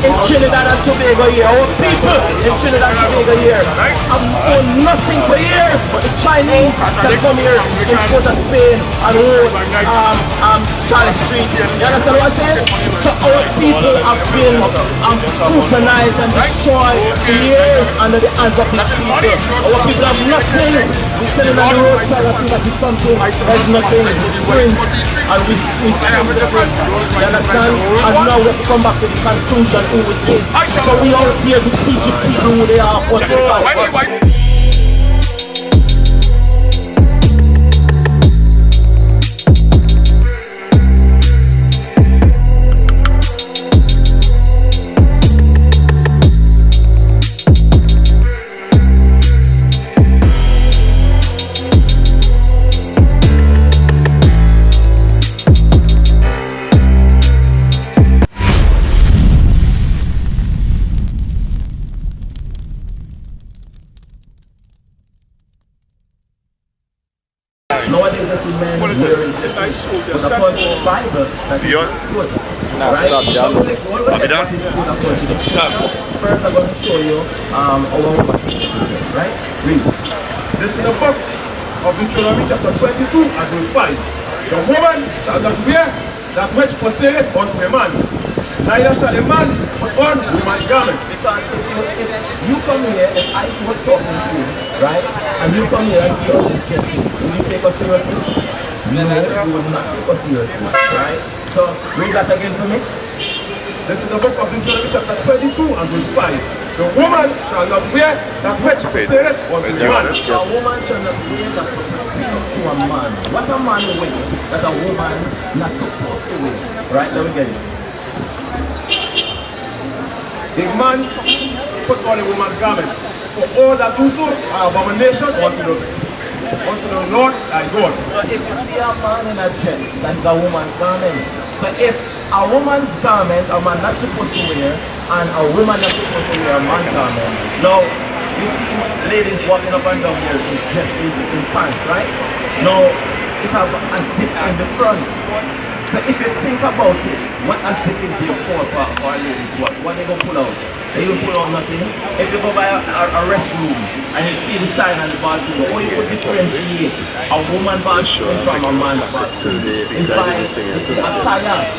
in Trinidad and Tobago here, our people in Trinidad and Tobago here have owned nothing for years, but the Chinese that come here in Port of Spain and own Charlie Street. You understand what I'm saying? So our people have been scrutinized and destroyed for years under the hands of these people. Our people have nothing. We're sitting on the road, telling that it's something, there's nothing, it's Prince, and we stand with it. You understand? And now we have to come back to the conclusion who it is. So we out here to teach the people who they are. Nowadays I see men wearing dresses, but according to the Bible, that is good. Right? So what is good according to the scripture? First I'm going to show you our woman teachers, right? Read. This is the book of Deuteronomy chapter 22 and verse 5. The woman shall not wear that which pertaineth unto a man, neither shall a man put on a man's garment. Because if you come here, if I was talking to you, right, and you come here and see us in dresses, will you take us seriously? No, you would not take us seriously, right? So, read that again for me. This is the book of Deuteronomy chapter 22 and verse 5. The woman shall not wear that which pertaineth unto a man. A woman shall not wear that which pertaineth to a man. What a man wear that a woman not supposed to wear. Right, let me get it. A man put on a woman's garment, for all that do so are abomination unto the Lord thy God. So if you see a man in a dress, that is a woman's garment. So if a woman's garment, a man not supposed to wear, and a woman not supposed to wear a man's garment. Now, you see ladies walking up and down here in dresses, in pants, right? Now, it have a zip in the front. So if you think about it, what a zip is there for a lady? What they gonna pull out? They will pull out nothing. If you go by a restroom and you see the sign on the bathroom, or you would differentiate a woman bathroom from a man's bathroom is by the attire.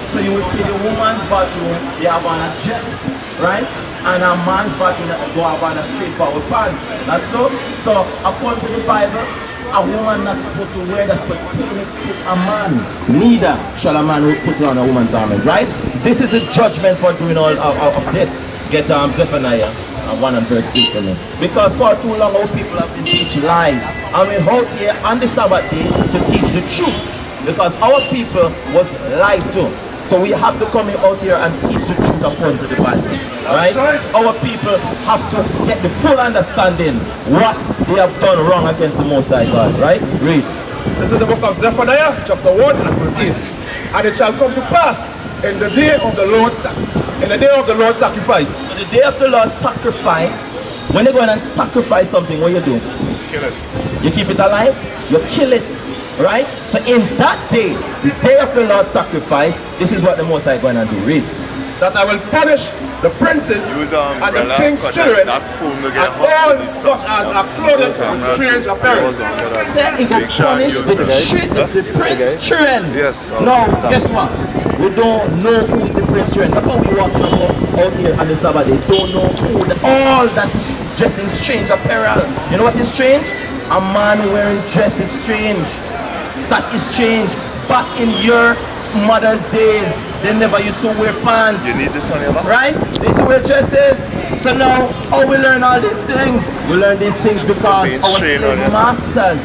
So you will see the woman's bathroom, they have on a dress, right? And a man's bathroom, they go have on a straightforward pants. That's so. So according to the Bible, a woman not supposed to wear that pertaining to a man. Neither shall a man put on a woman's garment, right? This is a judgment for doing all of this. Get Zephaniah 1 and verse 8 for me. Because for too long our people have been teaching lies. And we're out here on the Sabbath day to teach the truth. Because our people was lied to. So we have to come out here and teach the truth according to the Bible. Right? Our people have to get the full understanding what they have done wrong against the Most High God. Right? Read. This is the book of Zephaniah, chapter 1 and verse 8. And it shall come to pass in the day of the Lord's sacrifice. So the day of the Lord's sacrifice, when they go in and sacrifice something, what you do? Kill it. You keep it alive, you kill it. Right? So in that day, the day of the Lord's sacrifice, this is what the Most High going to do. Read. That I will punish the princes and the king's children and all such as are clothed with strange apparel. Say it will punish the prince children. Yes. Now, guess what? We don't know who is the prince children. That's why we walk out here on the Sabbath. They don't know who. All that is dressed in strange apparel. You know what is strange? A man wearing dress is strange. That is strange. Back in your mother's days, they never used to wear pants. You need this on your back? Right? They used to wear dresses. So now, we learn all these things? We learn these things because our slave masters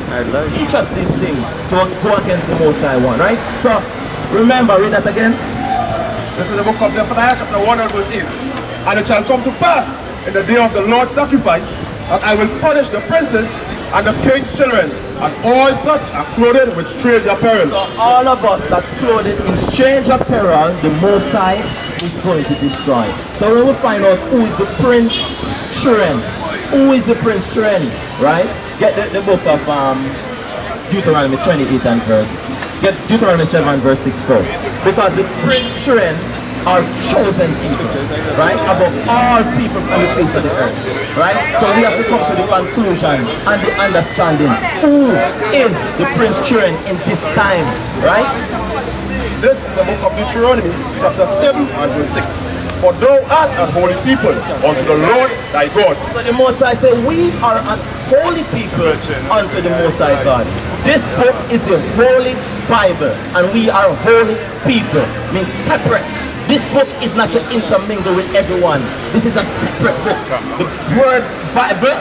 teach us these things to go against the Most High One, right? So, remember, read that again. This is the book of Zephaniah, chapter 1 and verse 8. And it shall come to pass in the day of the Lord's sacrifice that I will punish the princes and the king's children, and all such are clothed with strange apparel. So all of us that's clothed in strange apparel, the Most High is going to destroy. So we will find out who is the prince children. Who is the prince children, right? Get the book of Deuteronomy 28 and verse. Get Deuteronomy 7 verse 6 first. Because the prince children are chosen people, right? Above all people on the face of the earth, right? So we have to come to the conclusion and the understanding who is the Prince Children in this time, right? This is the book of Deuteronomy, chapter 7 and verse 6. For thou art a holy people unto the Lord thy God. So the Most High say, we are a holy people unto the Most High God. This book is the Holy Bible, and we are holy people, means separate. This book is not to intermingle with everyone. This is a separate book. The word Bible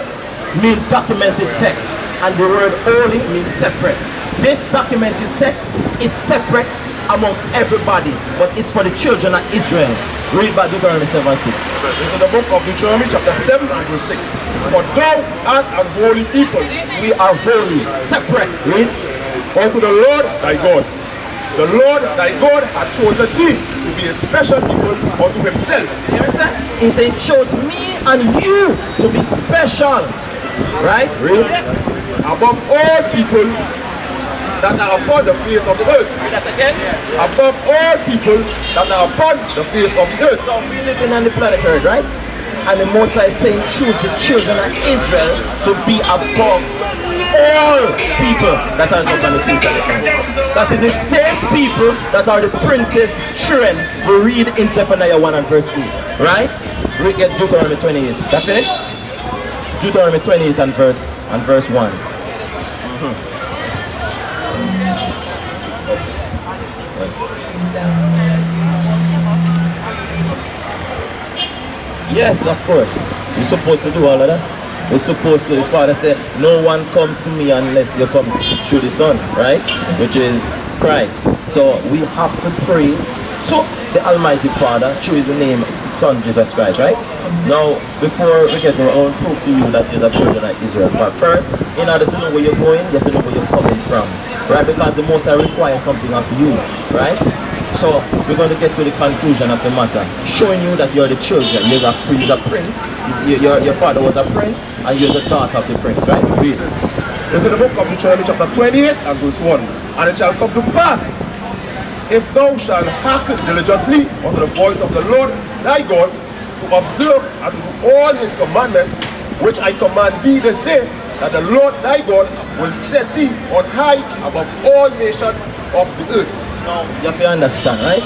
means documented text, and the word holy means separate. This documented text is separate amongst everybody, but it's for the children of Israel. Read by Deuteronomy 7 and 6. This is the book of Deuteronomy chapter 7 and verse 6. For thou art a holy people. We are holy, separate. Read. Unto the Lord thy God. The Lord thy God hath chosen thee to be a special people unto himself. You understand? He said, chose me and you to be special. Right? Read. Above all people that are upon the face of the earth. Read that again. Above all people that are upon the face of the earth. So we living on the planet Earth, right? And the Most High is saying, choose the children of Israel to be above all people that are upon the face of the earth. That is the same people that are the prince's children we read in Zephaniah 1 and verse 8. Right? We get Deuteronomy 28. That finished? Deuteronomy 28 and verse 1. Yes, of course. You're supposed to do all of that. We're supposed to, the Father said, no one comes to me unless you come through the Son, right? Which is Christ. So we have to pray to the Almighty Father through his name, Son Jesus Christ, right? Now, before we get to, I want to prove to you that you're the children of Israel. But first, in order to know where you're going, you have to know where you're coming from, right? Because the Most High requires something of you, right? So we're going to get to the conclusion of the matter, showing you that you're the children. He's a prince. Your father was a prince, and you're the daughter of the prince, right? Read. This is the book of Deuteronomy chapter 28 and verse 1. And it shall come to pass, if thou shalt hearken diligently unto the voice of the Lord thy God, to observe and to do all his commandments, which I command thee this day, that the Lord thy God will set thee on high above all nations of the earth. Now, you have to understand, right?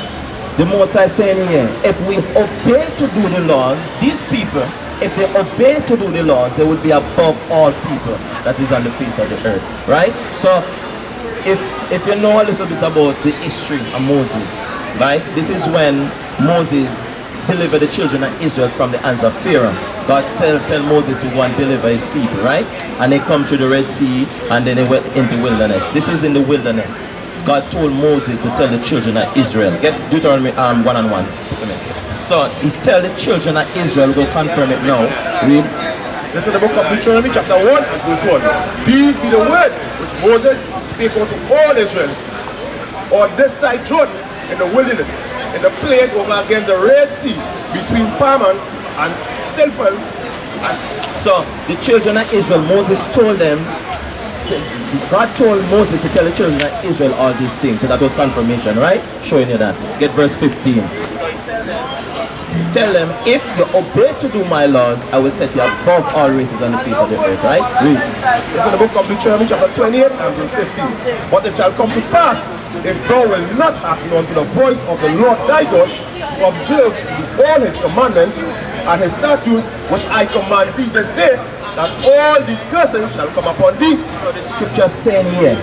The Most High saying here, if we obey to do the laws, these people, if they obey to do the laws, they will be above all people that is on the face of the earth, right? So, if you know a little bit about the history of Moses, right? This is when Moses delivered the children of Israel from the hands of Pharaoh. God tell Moses to go and deliver his people, right? And they come through the Red Sea, and then they went into wilderness. This is in the wilderness. God told Moses to tell the children of Israel. Get Deuteronomy 1 and 1. So he tell the children of Israel, go confirm it now. Read. This is the book of Deuteronomy chapter 1 and verse 1. These be the words which Moses spake unto all Israel on this side Jordan in the wilderness, in the plain over against the Red Sea, between Paran and Telfel. So the children of Israel, Moses told them, God told Moses to tell the children of Israel all these things. So that was confirmation, right? Showing you that. Get verse 15. Tell them, if you obey to do my laws, I will set you above all races on the face of the earth, right? Read. This is the book of Deuteronomy chapter 28 and verse 15. But it shall come to pass, if thou wilt not hearken unto the voice of the Lord thy God, to observe all his commandments and his statutes, which I command thee this day, that all these curses shall come upon thee. So the scripture saying here,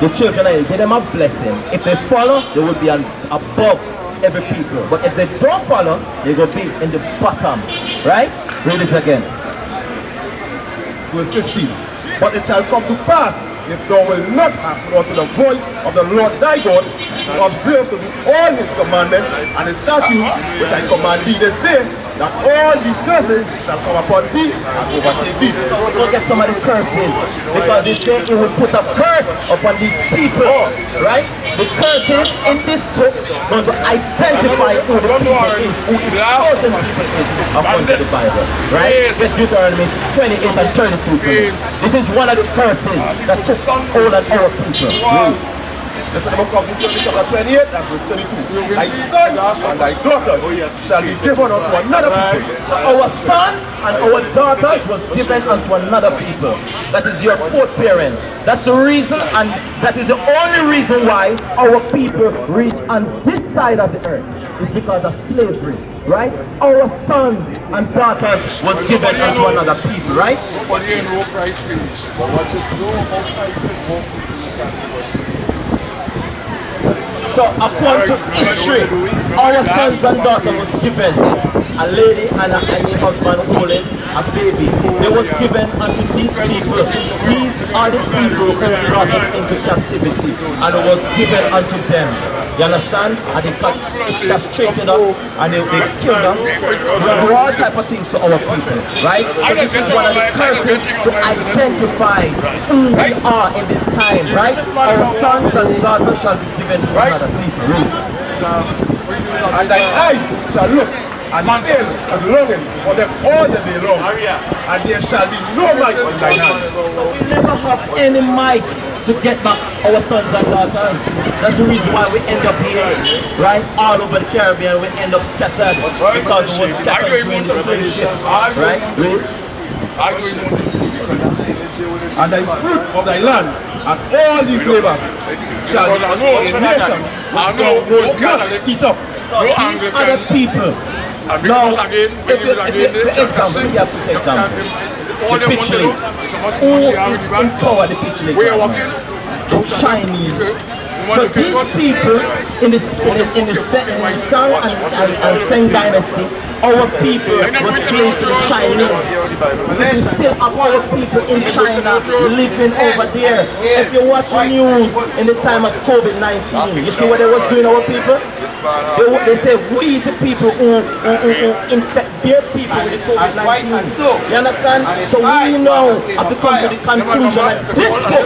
the children of Israel, give them a blessing. If they follow, they will be above every people. But if they don't follow, they will be in the bottom. Right? Read it again. Verse 15. But it shall come to pass, if thou wilt not hearken unto the voice of the Lord thy God, to observe to do all his commandments and his statutes, which I command thee this day, that all these curses shall come upon thee and overtake thee. So we're going to get some of the curses, because he said he will put a curse upon these people, right? The curses in this book going to identify who the people is, who is chosen people is, according to the Bible, right? Get Deuteronomy 28 and 32 for me. This is one of the curses that took hold on our people. This is the book of Deuteronomy chapter 28 and verse 32. Thy sons and thy daughters shall be given unto another people. Our sons and our daughters was given unto another people. That is your fourth parents. That's the reason, and that is the only reason why our people reach on this side of the earth. It's because of slavery, right? Our sons and daughters was given unto another people, right? So according to history, our sons and daughters was given a lady and a husband holding a baby. They was given unto these people. These are the people who brought us into captivity, and it was given unto them. You understand? And they castrated us, and they killed us. We do all type of things to our people, right? So this is one of the curses to identify who we are in this time, right? Our sons and daughters shall be given to another people. And thy eyes shall look and feel and longing for them all the day long, and there shall be no might in thine hand. So we never have any might to get back our sons and daughters. That's the reason why we end up here, right? All over the Caribbean, we end up scattered because we were scattered during the slave ships, right? And thy fruit of thy land and all these labor shall be unto a nation which thou knowest not eat up. So these other people. Now, if you, for example, you have to example, the pitch league. Who is in power the pitch league? The Chinese. So these people in the Song and Seng dynasty, our people were slaves to the Chinese. We still have our people in China living over there. If you watch the news in the time of COVID-19, you see what they was doing, our people? They say we is the people who infect their people with the COVID-19. You understand? So we now have to come to the conclusion that this book,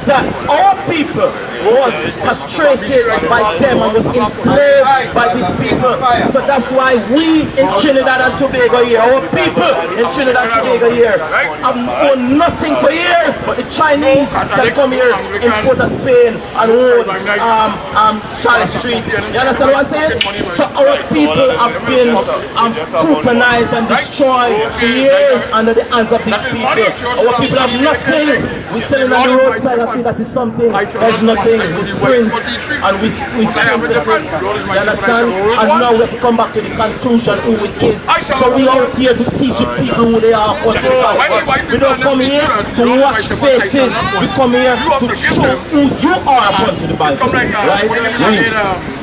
that our people was castrated by them and was enslaved by these people. So that's why we in Trinidad and Tobago here, our people in Trinidad and Tobago here, have owned nothing for years, but the Chinese can come here in Port of Spain and hold Charlotte Street. You understand what I'm saying? So our people have been scrutinized and destroyed for years under the hands of these people. Our people have nothing. We're selling on the roadside. I think that is something. There's nothing. We prince and we princesses. You understand? And now we have to come back to the conclusion who it is. So we out here to teach the people who they are. We don't come here to watch faces. We come here to show who you are according to the Bible. Right?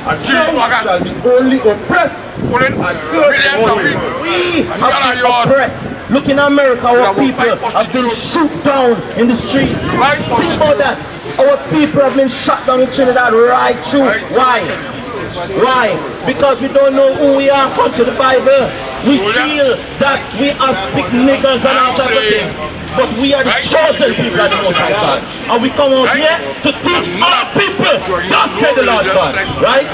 And them shall be only oppressed and cursed always. We have been oppressed. Look in America, our people have been shot down in the streets. Think about that. Our people have been shot down in Trinidad right through. Why? Why? Because we don't know who we are according to the Bible. We feel that we are big niggers and all type of thing. But we are the chosen people of the Most High God. And we come out here to teach our people. Thus said the Lord God. Right?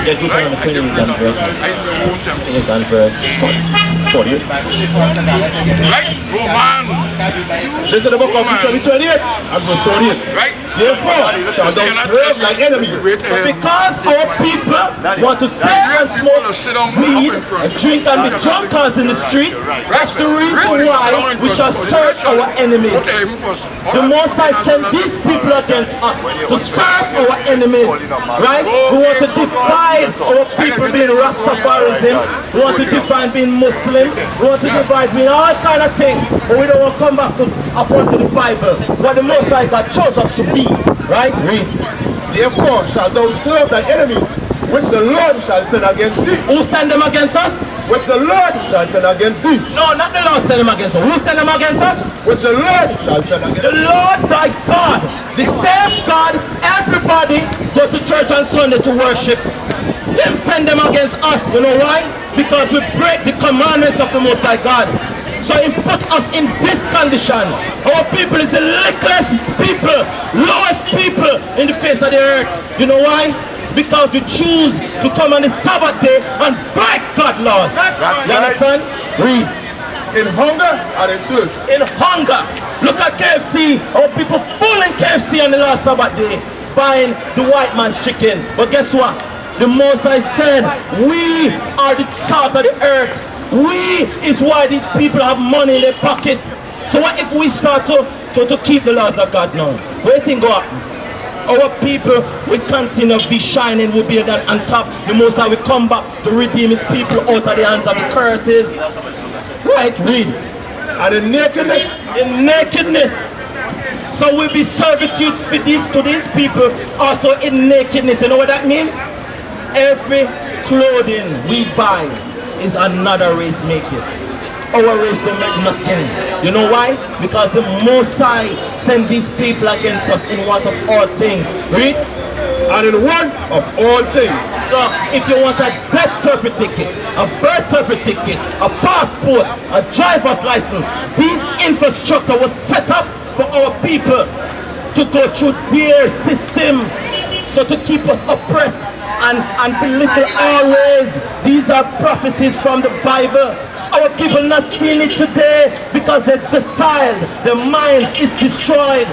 Yeah, give them the 20 verse. 40. Right? Roman. This is the book of Deuteronomy 28 and verse 48. Right? Therefore shall thou serve like enemies. Because our people want to stay and smoke weed and drink and be drunkards in the street, that's the reason why we shall serve our enemies. The Most High sent these people against us to serve our enemies, right? We want to define our people being Rastafarism. We want to define being Muslim. We want to define being all kind of things. But we don't want to come back to upon to the Bible, what the Most High God chose us to be, right? Read. Therefore shall thou serve thy enemies, which the Lord shall send against thee. Who send them against us? Which the Lord shall send against thee. No, not the Lord send them against us. Who send them against us? Which the Lord shall send against The Lord thy God, the same God. Everybody go to church on Sunday to worship. Him send them against us. You know why? Because we break the commandments of the Most High God. So he put us in this condition. Our people is the littlest people, lowest people in the face of the earth. You know why? Because we choose to come on the Sabbath day and break God's laws. You understand? Read. in hunger and in thirst. In hunger. Look at KFC. Our people full in KFC on the last Sabbath day. buying the white man's chicken. But guess what? The Most High said, we are the salt of the earth. We is why these people have money in their pockets. So what if we start to keep the laws of God now? What do you think will happen? Our people will continue to be shining, will be on top. The Most High will come back to redeem his people out of the hands of the curses. Right, read. And in nakedness. In nakedness. So we'll be servitude for to these people also in nakedness. You know what that means? Every clothing we buy is another race make it. Our race don't make nothing. You know why? Because the Most High sent these people against us in one of all things. Read. And in one of all things. So if you want a death certificate, a birth certificate, a passport, a driver's license, this infrastructure was set up for our people to go through their system. So to keep us oppressed and belittled always. These are prophecies from the Bible. Our people not seeing it today because they're defiled. Their mind is destroyed.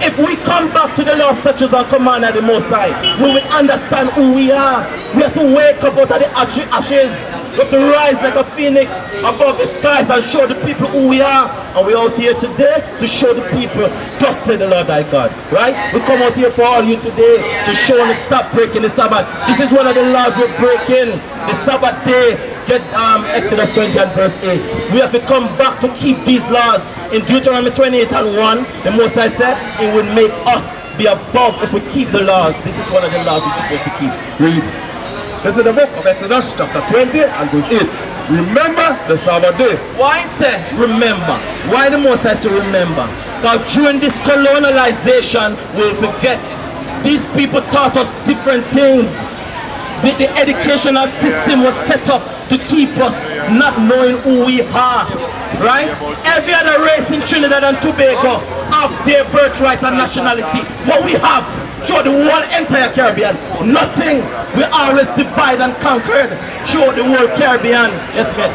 If we come back to the law, statutes and command of the Most High, we will understand who we are. We have to wake up out of the ashes. We have to rise like a phoenix above the skies and show the people who we are. And we're out here today to show the people, thus say the Lord thy God. Right? We come out here for all you today to show them to stop breaking the Sabbath. This is one of the laws we're breaking. The Sabbath day. Get Exodus 20 and verse 8. We have to come back to keep these laws. In Deuteronomy 28 and 1, the Most High said, it will make us be above if we keep the laws. This is one of the laws we're supposed to keep. Read. This is the book of Exodus chapter 20 and verse 8. Remember the Sabbath day. Why say remember? Why the Most High say remember? Because during this colonialization, we'll forget. These people taught us different things. The educational system was set up to keep us not knowing who we are, right? Every other race in Trinidad and Tobago have their birthright and nationality. What we have, through the whole entire Caribbean, nothing. We always divide and conquered through the whole Caribbean. Yes, miss.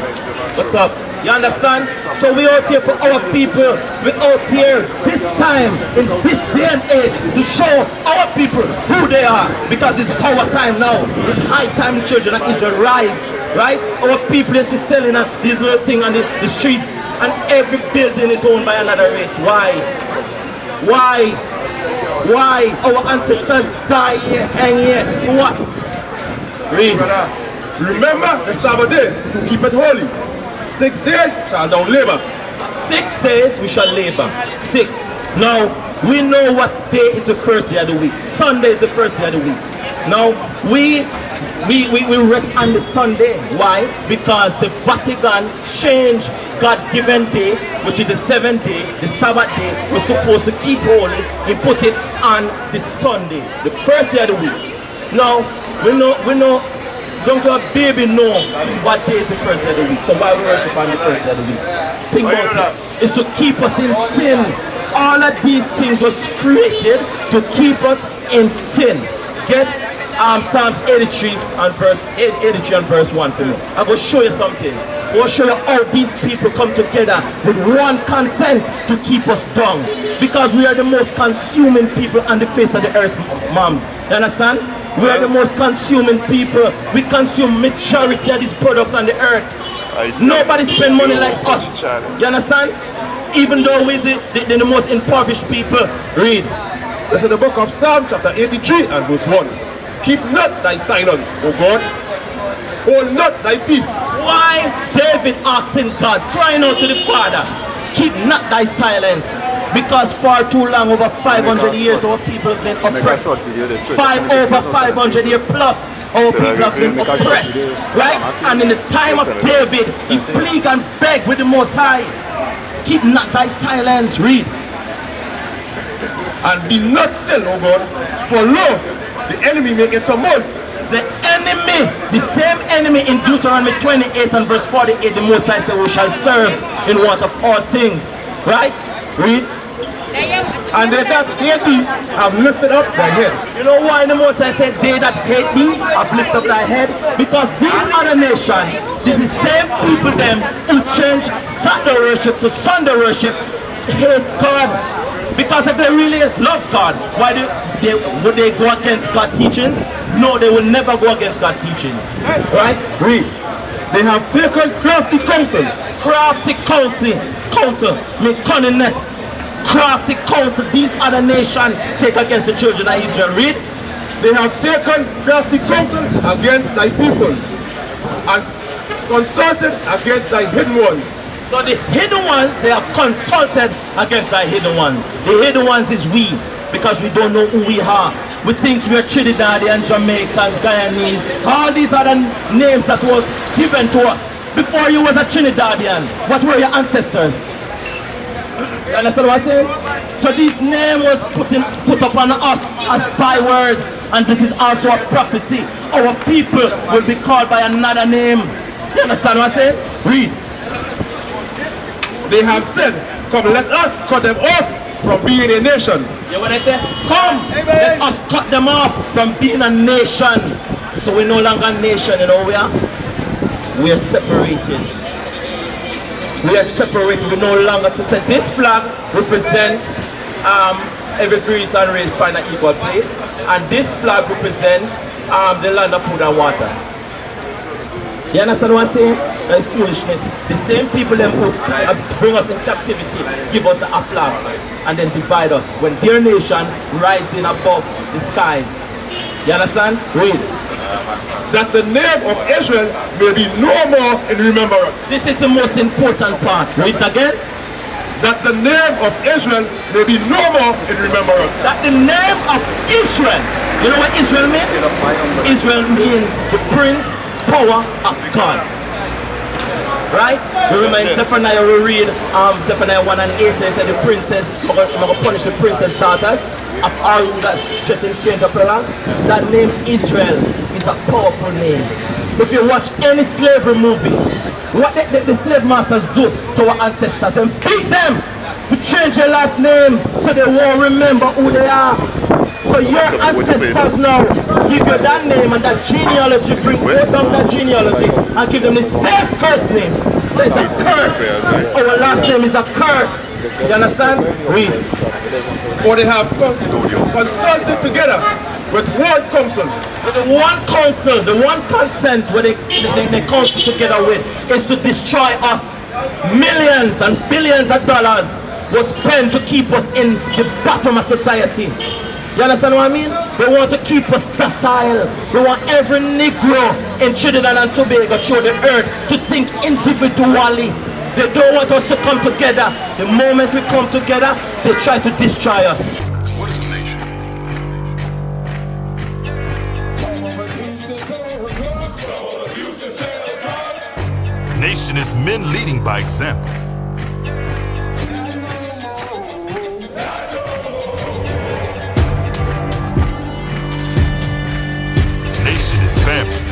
What's up? You understand? So we out here for our people. We out here this time, in this day and age, to show our people who they are. Because it's our time now. It's high time the children of Israel rise. Right? Our people is selling these little things on the streets. And every building is owned by another race. Why? Why? Why? Our ancestors died here, hang here. For what? Read. Remember the Sabbath day to keep it holy. 6 days shall thou labor. 6 days we shall labor. 6. Now, we know what day is the first day of the week. Sunday is the first day of the week. Now, we rest on the Sunday. Why? Because the Vatican changed God-given day, which is the 7th day, the Sabbath day, we're supposed to keep holy and put it on the Sunday, the first day of the week. Now, we know, don't a baby know what day is the first day of the week. So why we worship on the first day of the week? Think about it. It's to keep us in sin. All of these things was created to keep us in sin. Get Psalms 83 and verse 1 for me. I'm going to show you something. I'm going to show you how these people come together with one consent to keep us down. Because we are the most consuming people on the face of the earth, moms. You understand? We are the most consuming people. We consume majority of these products on the earth. Nobody spend money like us. You understand? Even though we're the most impoverished people. Read. This is the book of Psalm chapter 83 and verse 1. Keep not thy silence, O God. Hold not thy peace. Why David asking God, crying out to the Father, keep not thy silence. Because for too long, over 500 years, our people have been oppressed. Over 500 years plus, our people have been oppressed. Right? And in the time of David, he plead and beg with the Most High. Keep not thy silence. Read. And be not still, O God, for lo, the enemy make a tumult. The enemy, the same enemy in Deuteronomy 28 and verse 48, the Most High said we shall serve in what of all things. Right? Read. And they that hate thee have lifted up thy head. You know why the Most High said they that hate thee have lifted up thy head? Because these other nations, these the same people them who change Saturday worship to Sunday worship, hate God. Because if they really love God, why would they go against God's teachings? No, they will never go against God's teachings. Right? Read. They have taken crafty counsel. Crafty counsel, mean cunningness. Crafty counsel, these other nations take against the children of Israel. Read. They have taken crafty counsel against thy people and consulted against thy hidden ones. So the hidden ones, they have consulted against thy hidden ones. The hidden ones is we, because we don't know who we are. We think we are Trinidadians, Jamaicans, Guyanese, all these other names that was given to us. Before you was a Trinidadian, what were your ancestors? You understand what I'm saying? So this name was put upon us as bywords, and this is also a prophecy. Our people will be called by another name. You understand what I'm saying? Read. They have said, come let us cut them off from being a nation. You know what I say? Come, let us cut them off from being a nation. So we're no longer a nation, you know we are? We are separated. We are separated. We no longer to say this flag represent every Greece and race find an equal place, and this flag represent the land of food and water. You understand what I'm saying? That is foolishness. The same people them who bring us in captivity give us a flag and then divide us when their nation rising above the skies. You understand? Read. That the name of Israel may be no more in remembrance. This is the most important part. Read it again. That the name of Israel may be no more in remembrance. That the name of Israel, you know what Israel means? Israel means the prince power of God. Right? We remember in Zephaniah, we read Zephaniah 1 and 8, they said the princess, I'm going to punish the princess daughters of all that's just in exchange of land. That name Israel is a powerful name. If you watch any slavery movie, what the slave masters do to our ancestors and beat them to change their last name so they won't remember who they are. So your ancestors now give you that name and that genealogy, bring forth down that genealogy and give them the same curse name. There's a curse. Our last name is a curse. You understand? Read. For they have consulted together with one counsel. So the one counsel, the one consent where they counsel together with is to destroy us. Millions and billions of dollars was spent to keep us in the bottom of society. You understand what I mean? They want to keep us docile. They want every Negro in Trinidad and Tobago through the earth to think individually. They don't want us to come together. The moment we come together, they try to destroy us. What is a nation? Nation is men leading by example. Nation is family.